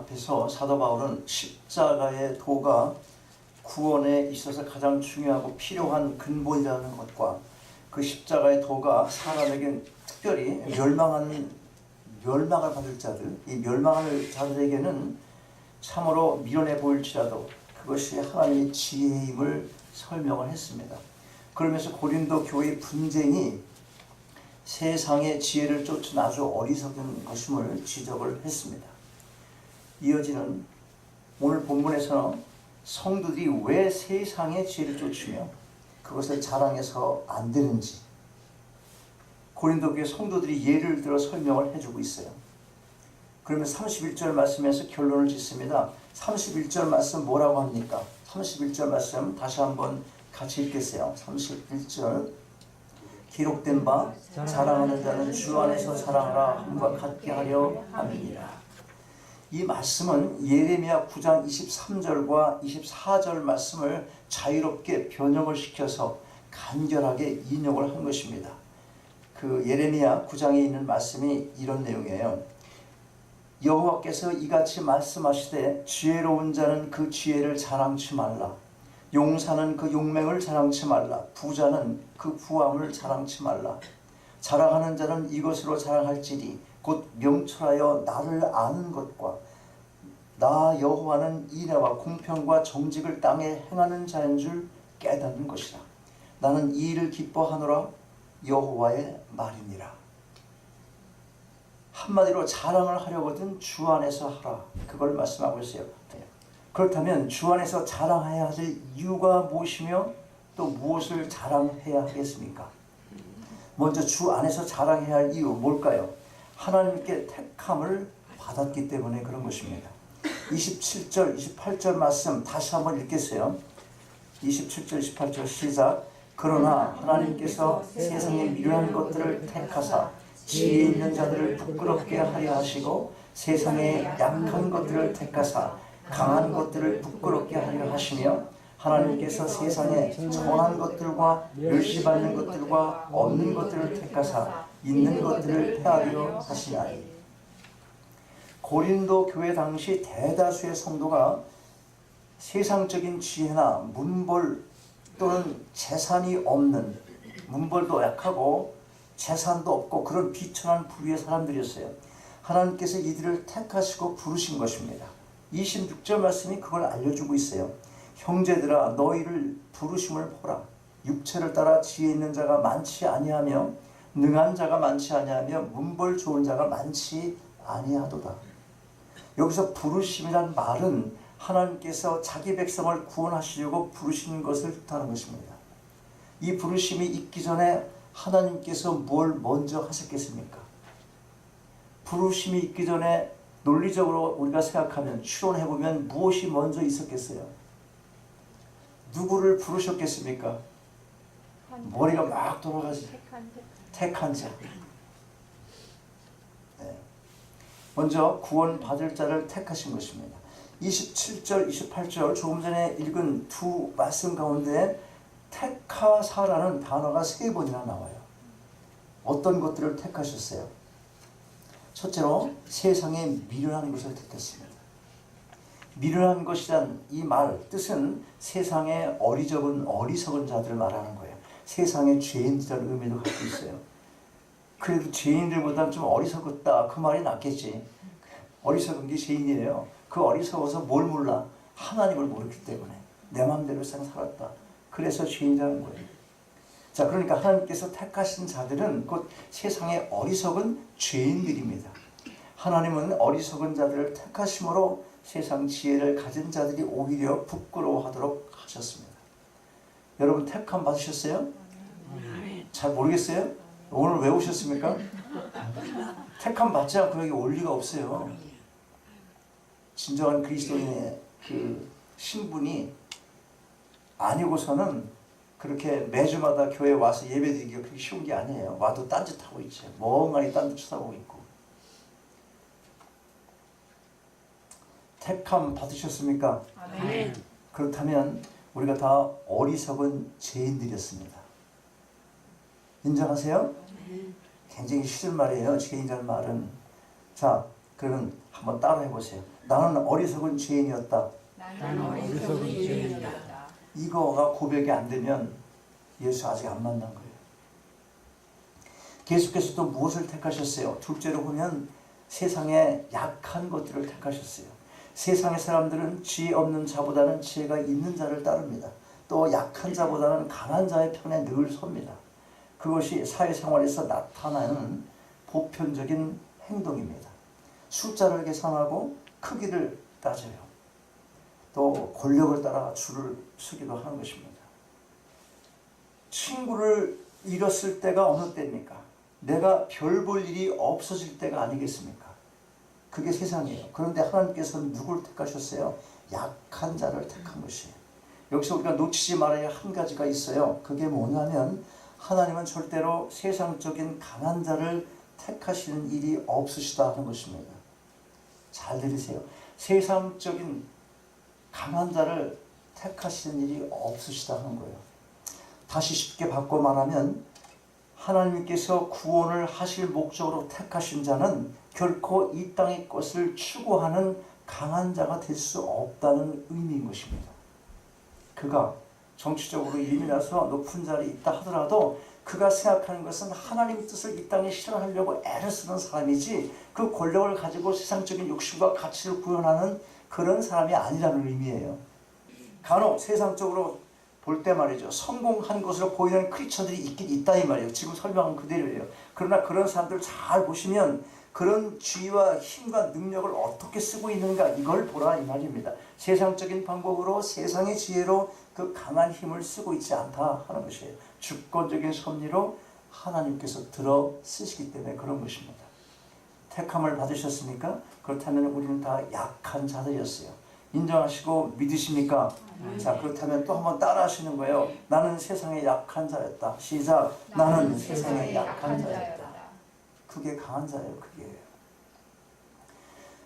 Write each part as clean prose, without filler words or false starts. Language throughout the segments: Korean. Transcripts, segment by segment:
앞에서 사도 바울은 십자가의 도가 구원에 있어서 가장 중요하고 필요한 근본이라는 것과 그 십자가의 도가 사람에게 특별히 멸망을 받을 자들, 이 멸망할 자들에게는 참으로 미련해 보일지라도 그것이 하나님의 지혜임을 설명을 했습니다. 그러면서 고린도 교회의 분쟁이 세상의 지혜를 쫓은 아주 어리석은 것임을 지적을 했습니다. 이어지는 오늘 본문에서는 성도들이 왜 세상의 지혜를 쫓으며 그것을 자랑해서 안 되는지 고린도 교회 성도들이 예를 들어 설명을 해주고 있어요. 그러면 31절 말씀에서 결론을 짓습니다. 31절 말씀 뭐라고 합니까? 31절 말씀 다시 한번 같이 읽겠어요. 31절 기록된 바 자랑하는 자는 주 안에서 자랑하라 함과 같게 하려 함이니라. 이 말씀은 예레미야 9장 23절과 24절 말씀을 자유롭게 변형을 시켜서 간결하게 인용을 한 것입니다. 그 예레미야 9장에 있는 말씀이 이런 내용이에요. 여호와께서 이같이 말씀하시되 지혜로운 자는 그 지혜를 자랑치 말라. 용사는 그 용맹을 자랑치 말라. 부자는 그 부함을 자랑치 말라. 자랑하는 자는 이것으로 자랑할지니 곧 명철하여 나를 아는 것과 나 여호와는 인애와 공평과 정직을 땅에 행하는 자인 줄 깨닫는 것이라. 나는 이 일을 기뻐하노라. 여호와의 말이니라. 한마디로 자랑을 하려거든 주 안에서 하라. 그걸 말씀하고 있어요. 그렇다면 주 안에서 자랑해야 할 이유가 무엇이며 또 무엇을 자랑해야 하겠습니까? 먼저 주 안에서 자랑해야 할 이유 뭘까요? 하나님께 택함을 받았기 때문에 그런 것입니다. 27절 28절 말씀 다시 한번 읽겠어요. 27절 28절 시작. 그러나 하나님께서 세상에 미련한 것들을 택하사 지혜 있는 자들을 부끄럽게 하려 하시고 세상에 약한 것들을 택하사 강한 것들을 부끄럽게 하려 하시며 하나님께서 세상에 전한 것들과 멸시받는 것들과 없는 것들을 택하사 있는 것들을 폐하려 하시나니. 고린도 교회 당시 대다수의 성도가 세상적인 지혜나 문벌 또는 재산이 없는, 문벌도 약하고 재산도 없고 그런 비천한 부류의 사람들이었어요. 하나님께서 이들을 택하시고 부르신 것입니다. 26절 말씀이 그걸 알려주고 있어요. 형제들아 너희를 부르심을 보라. 육체를 따라 지혜 있는 자가 많지 아니하며 능한 자가 많지 아니하며 문벌 좋은 자가 많지 아니하도다. 여기서 부르심이란 말은 하나님께서 자기 백성을 구원하시려고 부르신 것을 뜻하는 것입니다. 이 부르심이 있기 전에 하나님께서 뭘 먼저 하셨겠습니까? 부르심이 있기 전에 논리적으로 우리가 생각하면 추론해보면 무엇이 먼저 있었겠어요? 누구를 부르셨겠습니까? 머리가 막 돌아가지. 택한 자. 네. 먼저 구원받을 자를 택하신 것입니다. 27절 28절 조금 전에 읽은 두 말씀 가운데 택하사라는 단어가 3번이나 나와요. 어떤 것들을 택하셨어요? 첫째로 세상에 미련한 것을 택했습니다. 미련한 것이란 이 말 뜻은 세상에 어리석은 자들을 말하는 거예요. 세상의 죄인들이라는 의미도 갖고 있어요. 그래도 죄인들보다 좀 어리석었다 그 말이 낫겠지. 어리석은 게 죄인이에요. 그 어리석어서 뭘 몰라? 하나님을 모르기 때문에 내 마음대로 살았다. 그래서 죄인이라는 거예요. 자, 그러니까 하나님께서 택하신 자들은 곧 세상의 어리석은 죄인들입니다. 하나님은 어리석은 자들을 택하심으로 세상 지혜를 가진 자들이 오히려 부끄러워하도록 하셨습니다. 여러분 택함 받으셨어요? 잘 모르겠어요? 오늘 왜 오셨습니까? 택함 받지 않고 여기 올 리가 없어요. 진정한 그리스도인의 그 신분이 아니고서는 그렇게 매주마다 교회에 와서 예배드리기가 그렇게 쉬운 게 아니에요. 와도 딴짓하고 있죠. 멍하니 딴짓 쳐다보고 있고. 택함 받으셨습니까? 네. 그렇다면 우리가 다 어리석은 죄인들이었습니다. 인정하세요? 굉장히 싫은 말이에요. 죄인이라는 말은. 자, 그러면 한번 따라해 보세요. 나는 어리석은 죄인이었다. 나는 어리석은 죄인이었다. 이거가 고백이 안 되면 예수 아직 안 만난 거예요. 계속해서 또 무엇을 택하셨어요? 둘째로 보면 세상의 약한 것들을 택하셨어요. 세상의 사람들은 지혜 없는 자보다는 지혜가 있는 자를 따릅니다. 또 약한 자보다는 강한 자의 편에 늘 섭니다. 그것이 사회생활에서 나타나는 보편적인 행동입니다. 숫자를 계산하고 크기를 따져요. 또 권력을 따라 줄을 서기도 하는 것입니다. 친구를 잃었을 때가 어느 때입니까? 내가 별 볼 일이 없어질 때가 아니겠습니까? 그게 세상이에요. 그런데 하나님께서는 누굴 택하셨어요? 약한 자를 택한 것이에요. 여기서 우리가 놓치지 말아야 한 가지가 있어요. 그게 뭐냐면 하나님은 절대로 세상적인 강한 자를 택하시는 일이 없으시다 하는 것입니다. 잘 들으세요. 세상적인 강한 자를 택하시는 일이 없으시다 하는 거예요. 다시 쉽게 바꿔 말하면 하나님께서 구원을 하실 목적으로 택하신 자는 결코 이 땅의 것을 추구하는 강한 자가 될 수 없다는 의미인 것입니다. 그가 정치적으로 예민해서 높은 자리에 있다 하더라도 그가 생각하는 것은 하나님의 뜻을 이 땅에 실현하려고 애를 쓰는 사람이지 그 권력을 가지고 세상적인 욕심과 가치를 구현하는 그런 사람이 아니라는 의미예요. 간혹 세상적으로 볼 때 말이죠. 성공한 것으로 보이는 크리처들이 있긴 있다 이 말이에요. 지금 설명은 그대로예요. 그러나 그런 사람들을 잘 보시면 그런 지위와 힘과 능력을 어떻게 쓰고 있는가 이걸 보라 이 말입니다. 세상적인 방법으로 세상의 지혜로 그 강한 힘을 쓰고 있지 않다 하는 것이에요. 주권적인 섭리로 하나님께서 들어 쓰시기 때문에 그런 것입니다. 택함을 받으셨습니까? 그렇다면 우리는 다 약한 자들이었어요. 인정하시고 믿으십니까? 자, 그렇다면 또 한번 따라 하시는 거예요. 나는 세상의 약한 자였다. 시작. 나는 세상의 약한 자였다. 그게 강한 자예요. 그게.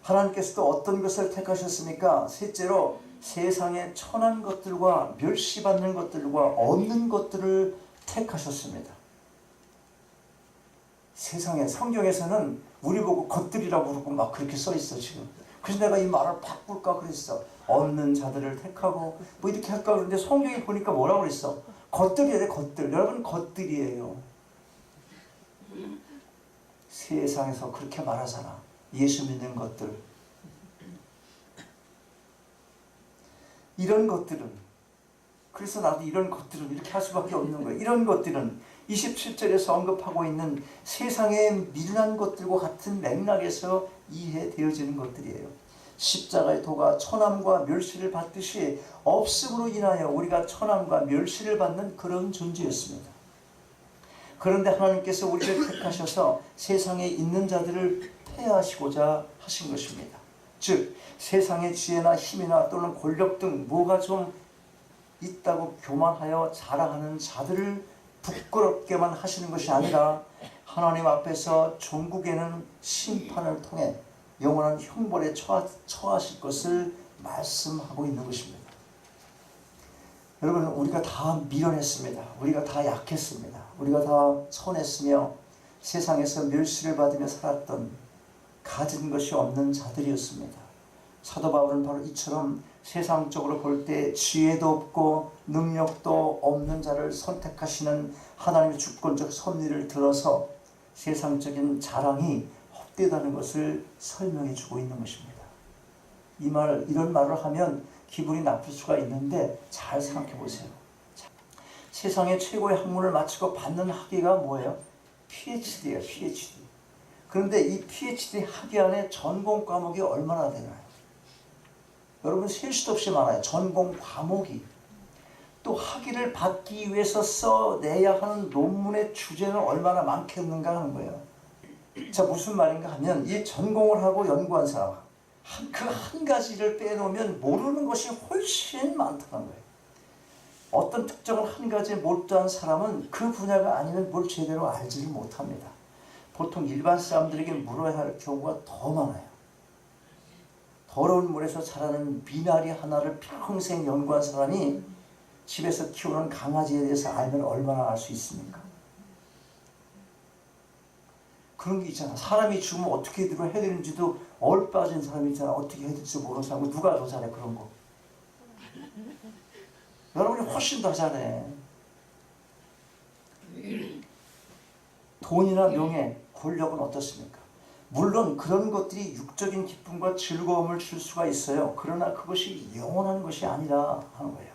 하나님께서도 어떤 것을 택하셨습니까? 셋째로 세상의 천한 것들과 멸시받는 것들과 없는 것들을 택하셨습니다. 세상에 성경에서는 우리 보고 것들이라고 부르고 막 그렇게 써 있어 지금. 그래서 내가 이 말을 바꿀까 그랬어. 없는 자들을 택하고 뭐 이렇게 할까 그랬는데 성경에 보니까 뭐라고 그랬어? 것들이야 돼 것들. 여러분 것들이에요. 세상에서 그렇게 말하잖아. 예수 믿는 것들. 이런 것들은 그래서 나도 이런 것들은 이렇게 할 수밖에 없는 거예요. 이런 것들은 27절에서 언급하고 있는 세상의 미련한 것들과 같은 맥락에서 이해되어지는 것들이에요. 십자가의 도가 천함과 멸시를 받듯이 없음으로 인하여 우리가 천함과 멸시를 받는 그런 존재였습니다. 그런데 하나님께서 우리를 택하셔서 세상에 있는 자들을 폐하시고자 하신 것입니다. 즉 세상의 지혜나 힘이나 또는 권력 등 뭐가 좀 있다고 교만하여 자랑하는 자들을 부끄럽게만 하시는 것이 아니라 하나님 앞에서 종국에는 심판을 통해 영원한 형벌에 처하실 것을 말씀하고 있는 것입니다. 여러분 우리가 다 미련했습니다. 우리가 다 약했습니다. 우리가 다 선했으며 세상에서 멸시를 받으며 살았던 가진 것이 없는 자들이었습니다. 사도 바울은 바로 이처럼 세상적으로 볼 때 지혜도 없고 능력도 없는 자를 선택하시는 하나님의 주권적 섭리를 들어서 세상적인 자랑이 헛되다는 것을 설명해 주고 있는 것입니다. 이런 말을 하면 기분이 나쁠 수가 있는데 잘 생각해 보세요. 세상의 최고의 학문을 마치고 받는 학위가 뭐예요? PhD예요. PhD. 그런데 이 PhD 학위 안에 전공 과목이 얼마나 되나요? 여러분 셀 수도 없이 많아요. 전공 과목이. 또 학위를 받기 위해서 써내야 하는 논문의 주제는 얼마나 많겠는가 하는 거예요. 자, 무슨 말인가 하면 이 전공을 하고 연구한 사람 그 한 가지를 빼놓으면 모르는 것이 훨씬 많다는 거예요. 어떤 특정한 한 가지에 몰두한 사람은 그 분야가 아니면 뭘 제대로 알지를 못합니다. 보통 일반 사람들에게 물어야 할 경우가 더 많아요. 더러운 물에서 자라는 미나리 하나를 평생 연구한 사람이 집에서 키우는 강아지에 대해서 알면 얼마나 알 수 있습니까? 그런 게 있잖아. 사람이 죽으면 어떻게 해야 되는지도 얼빠진 사람이 있잖아. 어떻게 해야 될지 모르는 사람. 누가 더 잘해 그런 거? 여러분이 훨씬 더 잘해. 돈이나 명예, 권력은 어떻습니까? 물론 그런 것들이 육적인 기쁨과 즐거움을 줄 수가 있어요. 그러나 그것이 영원한 것이 아니라 하는 거예요.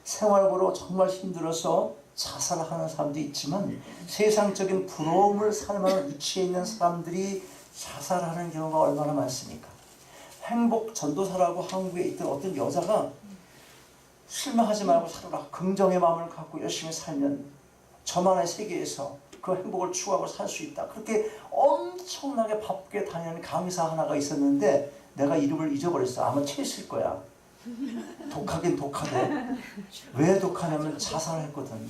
생활고로 정말 힘들어서 자살하는 사람도 있지만 세상적인 부러움을 살만한 위치에 있는 사람들이 자살하는 경우가 얼마나 많습니까? 행복 전도사라고 한국에 있던 어떤 여자가 실망하지 말고 살아라. 긍정의 마음을 갖고 열심히 살면 저만의 세계에서 그 행복을 추구하고 살 수 있다. 그렇게 엄청나게 바쁘게 다니는 강의사 하나가 있었는데 내가 이름을 잊어버렸어. 아마 채있을 거야. 독하긴 독하대. 왜 독하냐면 자살을 했거든.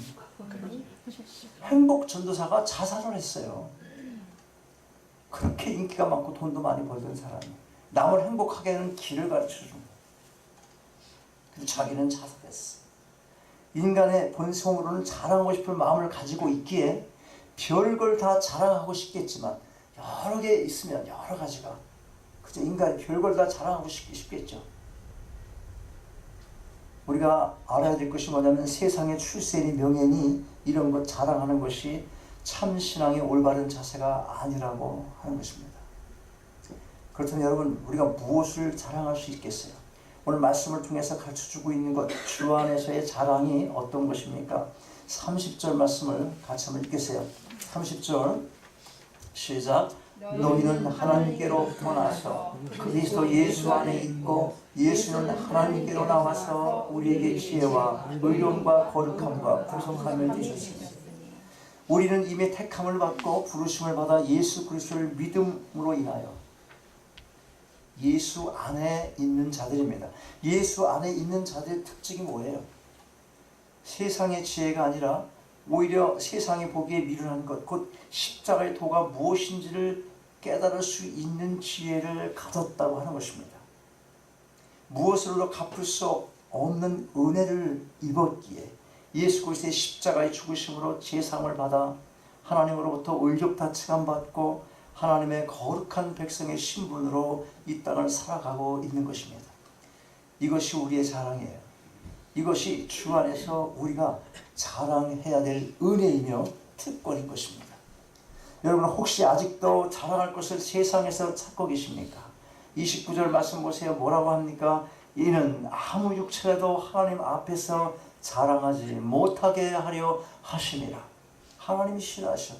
행복 전도사가 자살을 했어요. 그렇게 인기가 많고 돈도 많이 벌던 사람이 남을 행복하게 하는 길을 가르쳐준 거야. 그래서 자기는 자살했어. 인간의 본성으로는 자랑하고 싶은 마음을 가지고 있기에 별걸 다 자랑하고 싶겠지만 여러 개 있으면 여러 가지가 그저 인간이 별걸 다 자랑하고 싶겠죠. 우리가 알아야 될 것이 뭐냐면 세상의 출세니 명예니 이런 것 자랑하는 것이 참 신앙의 올바른 자세가 아니라고 하는 것입니다. 그렇다면 여러분 우리가 무엇을 자랑할 수 있겠어요? 오늘 말씀을 통해서 가르쳐주고 있는 것 주 안에서의 자랑이 어떤 것입니까? 30절 말씀을 같이 한번 읽겠어요. 30절 시작. 너희는 하나님께로부터 나서 그리스도 예수 안에 있고 예수는 하나님께로 나와서 우리에게 지혜와 의로움과 거룩함과 구성함을 주셨습니다. 우리는 이미 택함을 받고 부르심을 받아 예수 그리스도를 믿음으로 인하여 예수 안에 있는 자들입니다. 예수 안에 있는 자들의 특징이 뭐예요? 세상의 지혜가 아니라 오히려 세상이 보기에 미련한 것, 곧 십자가의 도가 무엇인지를 깨달을 수 있는 지혜를 가졌다고 하는 것입니다. 무엇으로 갚을 수 없는 은혜를 입었기에 예수 그리스도의 십자가의 죽으심으로 제사함을 받아 하나님으로부터 의롭다 칭함받고 하나님의 거룩한 백성의 신분으로 이 땅을 살아가고 있는 것입니다. 이것이 우리의 자랑이에요. 이것이 주 안에서 우리가 자랑해야 될 은혜이며 특권인 것입니다. 여러분 혹시 아직도 자랑할 것을 세상에서 찾고 계십니까? 29절 말씀 보세요. 뭐라고 합니까? 이는 아무 육체라도 하나님 앞에서 자랑하지 못하게 하려 하심이라. 하나님이 싫어하셔.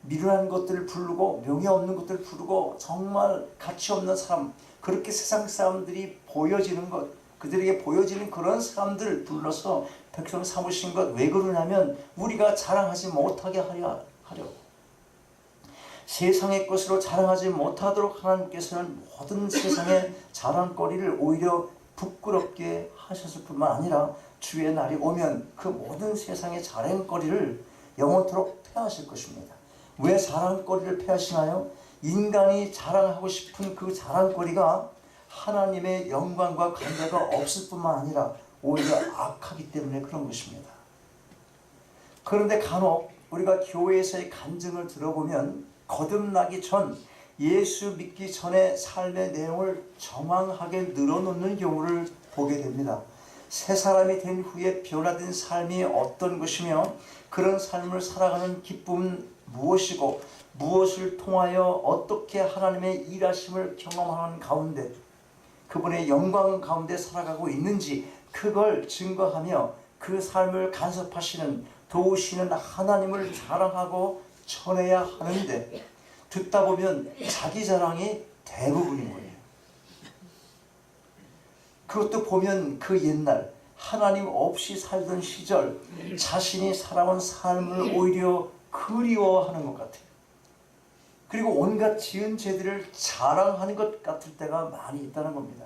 미련한 것들을 부르고 명예 없는 것들을 부르고 정말 가치 없는 사람, 그렇게 세상 사람들이 보여지는 것, 그들에게 보여지는 그런 사람들 불러서 백성 삼으신 것. 왜 그러냐면 우리가 자랑하지 못하게 하려고. 세상의 것으로 자랑하지 못하도록 하나님께서는 모든 세상의 자랑거리를 오히려 부끄럽게 하셨을 뿐만 아니라 주의 날이 오면 그 모든 세상의 자랑거리를 영원토록 폐하실 것입니다. 왜 자랑거리를 폐하시나요? 인간이 자랑하고 싶은 그 자랑거리가 하나님의 영광과 관계가 없을 뿐만 아니라 오히려 악하기 때문에 그런 것입니다. 그런데 간혹 우리가 교회에서의 간증을 들어보면 거듭나기 전, 예수 믿기 전의 삶의 내용을 정황하게 늘어놓는 경우를 보게 됩니다. 새 사람이 된 후에 변화된 삶이 어떤 것이며 그런 삶을 살아가는 기쁨은 무엇이고 무엇을 통하여 어떻게 하나님의 일하심을 경험하는 가운데 그분의 영광 가운데 살아가고 있는지 그걸 증거하며 그 삶을 간섭하시는 도우시는 하나님을 자랑하고 전해야 하는데 듣다 보면 자기 자랑이 대부분인 거예요. 그것도 보면 그 옛날 하나님 없이 살던 시절 자신이 살아온 삶을 오히려 그리워하는 것 같아요. 그리고 온갖 지은 죄들을 자랑하는 것 같을 때가 많이 있다는 겁니다.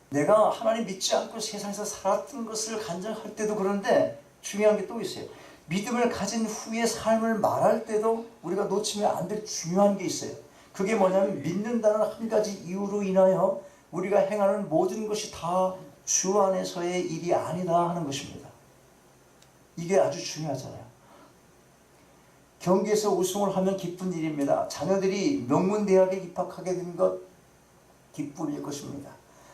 내가 하나님 믿지 않고 세상에서 살았던 것을 간증할 때도 그런데 중요한 게 또 있어요. 믿음을 가진 후의 삶을 말할 때도 우리가 놓치면 안 될 중요한 게 있어요. 그게 뭐냐면 믿는다는 한 가지 이유로 인하여 우리가 행하는 모든 것이 다 주 안에서의 일이 아니다 하는 것입니다. 이게 아주 중요하잖아요. 경기에서 우승을 하면 기쁜 일입니다. 자녀들이 명문대학에 입학하게 된 것 기쁨일 것입니다.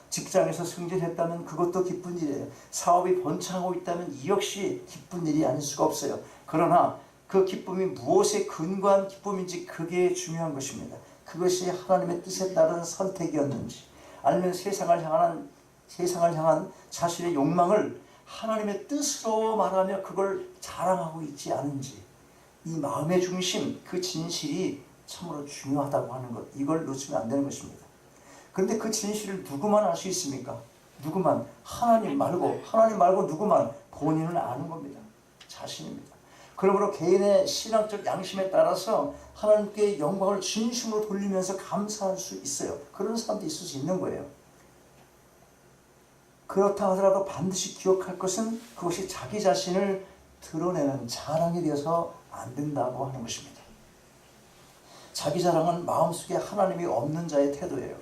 직장에서 승진했다면 그것도 기쁜 일이에요. 사업이 번창하고 있다면 이 역시 기쁜 일이 아닐 수가 없어요. 그러나 그 기쁨이 무엇에 근거한 기쁨인지 그게 중요한 것입니다. 그것이 하나님의 뜻에 따른 선택이었는지, 아니면 세상을 향한 자신의 욕망을 하나님의 뜻으로 말하며 그걸 자랑하고 있지 않은지, 이 마음의 중심, 그 진실이 참으로 중요하다고 하는 것, 이걸 놓치면 안 되는 것입니다. 그런데 그 진실을 누구만 알 수 있습니까? 누구만? 하나님 말고 누구만? 본인은 아는 겁니다. 자신입니다. 그러므로 개인의 신앙적 양심에 따라서 하나님께 영광을 진심으로 돌리면서 감사할 수 있어요. 그런 사람도 있을 수 있는 거예요. 그렇다 하더라도 반드시 기억할 것은 그것이 자기 자신을 드러내는 자랑이 되어서 안 된다고 하는 것입니다. 자기 자랑은 마음속에 하나님이 없는 자의 태도예요.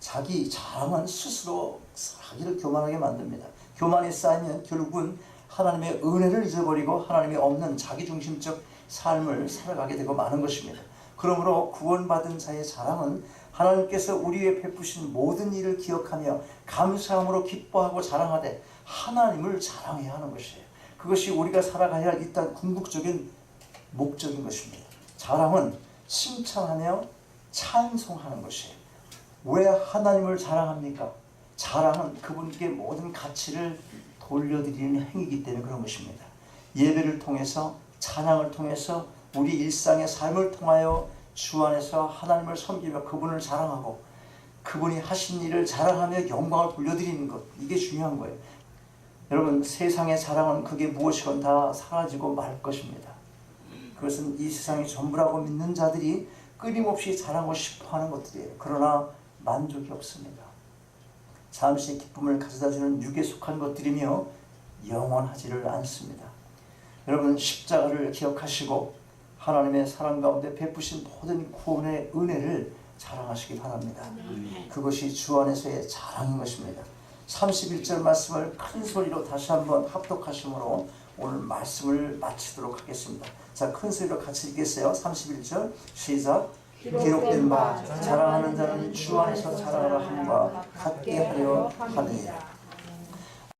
자기 자랑은 스스로 자기를 교만하게 만듭니다. 교만이 쌓이면 결국은 하나님의 은혜를 잊어버리고 하나님이 없는 자기중심적 삶을 살아가게 되고 마는 것입니다. 그러므로 구원받은 자의 자랑은 하나님께서 우리 위해 베푸신 모든 일을 기억하며 감사함으로 기뻐하고 자랑하되 하나님을 자랑해야 하는 것이에요. 그것이 우리가 살아가야 할 일단 궁극적인 목적인 것입니다. 자랑은 칭찬하며 찬송하는 것이에요. 왜 하나님을 자랑합니까? 자랑은 그분께 모든 가치를 돌려드리는 행위이기 때문에 그런 것입니다. 예배를 통해서, 찬양을 통해서, 우리 일상의 삶을 통하여 주 안에서 하나님을 섬기며 그분을 자랑하고 그분이 하신 일을 자랑하며 영광을 돌려드리는 것, 이게 중요한 거예요. 여러분, 세상의 자랑은 그게 무엇이건 다 사라지고 말 것입니다. 그것은 이 세상이 전부라고 믿는 자들이 끊임없이 자랑하고 싶어하는 것들이에요. 그러나 만족이 없습니다. 잠시 기쁨을 가져다주는 육에 속한 것들이며 영원하지를 않습니다. 여러분, 십자가를 기억하시고 하나님의 사랑 가운데 베푸신 모든 구원의 은혜를 자랑하시기 바랍니다. 그것이 주 안에서의 자랑인 것입니다. 31절 말씀을 큰 소리로 다시 한번 합독하심으로 오늘 말씀을 마치도록 하겠습니다. 자, 큰 소리로 같이 읽겠어요. 31절 시작. 기록된 바 자랑하는 자는 주 안에서 자랑하라 함과 같게 하려 하느니라.